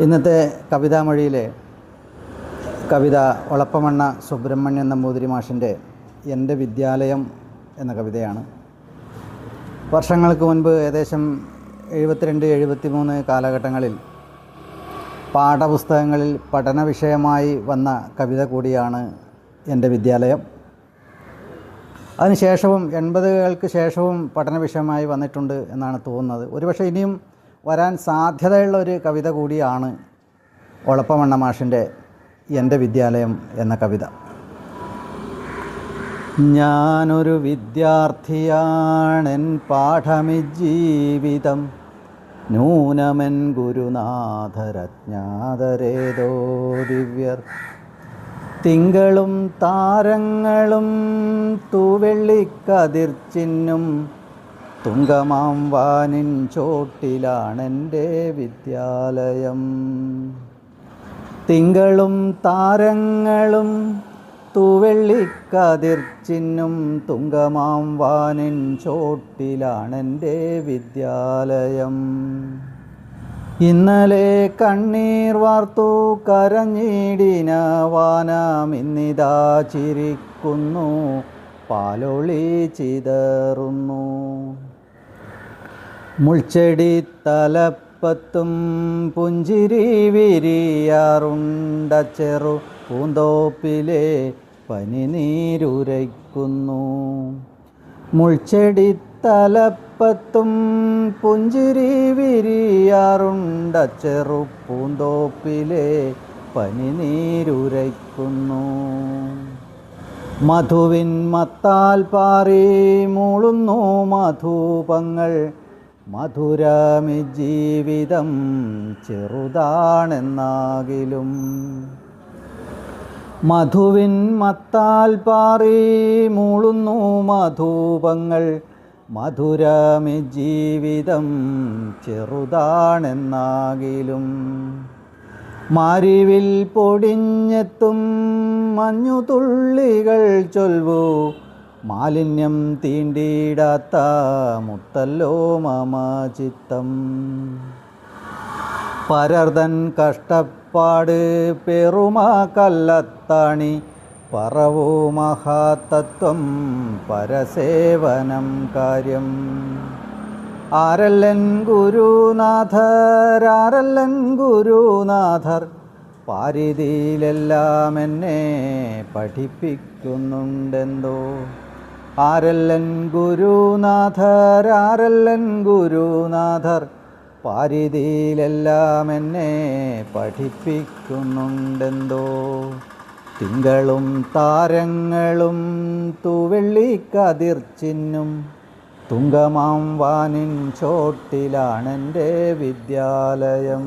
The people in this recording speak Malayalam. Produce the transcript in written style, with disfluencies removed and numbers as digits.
ഇന്നത്തെ കവിതാമൊഴിയിലെ കവിത ഒളപ്പമണ്ണ സുബ്രഹ്മണ്യൻ നമ്പൂതിരി മാഷിൻ്റെ എൻ്റെ വിദ്യാലയം എന്ന കവിതയാണ്. വർഷങ്ങൾക്ക് മുൻപ് ഏകദേശം 72-73 കാലഘട്ടങ്ങളിൽ പാഠപുസ്തകങ്ങളിൽ പഠന വിഷയമായി വന്ന കവിത കൂടിയാണ് എൻ്റെ വിദ്യാലയം. അതിനുശേഷവും 80-കൾക്ക് ശേഷവും പഠന വിഷയമായി വന്നിട്ടുണ്ട് എന്നാണ് തോന്നുന്നത്. ഒരുപക്ഷെ ഇനിയും വരാൻ സാധ്യതയുള്ള ഒരു കവിത കൂടിയാണ് ഒളപ്പമണ്ണ മാഷിൻ്റെ എൻ്റെ വിദ്യാലയം എന്ന കവിത. ഞാനൊരു വിദ്യാർത്ഥിയാണെൻ പാഠമിജീവിതം, നൂനമെൻ ഗുരുനാഥരജ്ഞാതരേതോ ദിവ്യർ. തിങ്കളും താരങ്ങളും തൂവെള്ളിക്കതിർച്ചിന്നും, തുങ്കമാം വാനിൻ ചോട്ടിലാണെൻ്റെ വിദ്യാലയം. തിങ്കളും താരങ്ങളും തൂവെള്ളിക്കതിർച്ചിന്നും, തുങ്കമാം വാനിൻ ചോട്ടിലാണെൻ്റെ വിദ്യാലയം. ഇന്നലെ കണ്ണീർ വാർത്തു കരഞ്ഞിടിന വാനം ഇന്നിതാ ചിരിക്കുന്നു, പാലൊളി ചിതറുന്നു. മുൾച്ചെടി തലപ്പത്തും പുഞ്ചിരി വിരിയാറുണ്ട ചെറു പൂന്തോപ്പിലെ പനിനീരുരയ്ക്കുന്നു. മുൾച്ചെടി തലപ്പത്തും പുഞ്ചിരി വിരിയാറുണ്ട ചെറു പൂന്തോപ്പിലെ പനിനീരുരയ്ക്കുന്നു. മധുവിൻ മത്താൽ പാറി മൂളുന്നു മധുപങ്ങൾ, മധുരമി ജീവിതം ചെറുതാണെന്നാകിലും. മധുവിൻ മത്താൽ പാറി മൂളുന്നു മധുപങ്ങൾ, മധുരമി ജീവിതം ചെറുതാണെന്നാകിലും. മാരിവിൽ പൊടിഞ്ഞെത്തും മഞ്ഞുതുള്ളികൾ ചൊൽവൂ, മാലിന്യം തീണ്ടിയിടാത്ത മുത്തല്ലോ മമ ചിത്തം. പരർതൻ കഷ്ടപ്പാട് പെറുമ കല്ലത്താണി, പറവൂ മഹാതത്വം പരസേവനം കാര്യം. ആരല്ലൻ ഗുരുനാഥർ, ആരല്ലൻ ഗുരുനാഥർ, പാരിതിയിലെല്ലാം എന്നെ പഠിപ്പിക്കുന്നുണ്ടെന്തോ. ആരല്ലൻ ഗുരുനാഥർ, ആരല്ലൻ ഗുരുനാഥർ, പാരിതിയിലെല്ലാം എന്നെ പഠിപ്പിക്കുന്നുണ്ടെന്തോ. തിങ്കളും താരങ്ങളും തൂവെള്ളിക്കതിർച്ചിന്നും, തുങ്കമാം വാനിൻ ചോട്ടിലാണെൻ്റെ വിദ്യാലയം.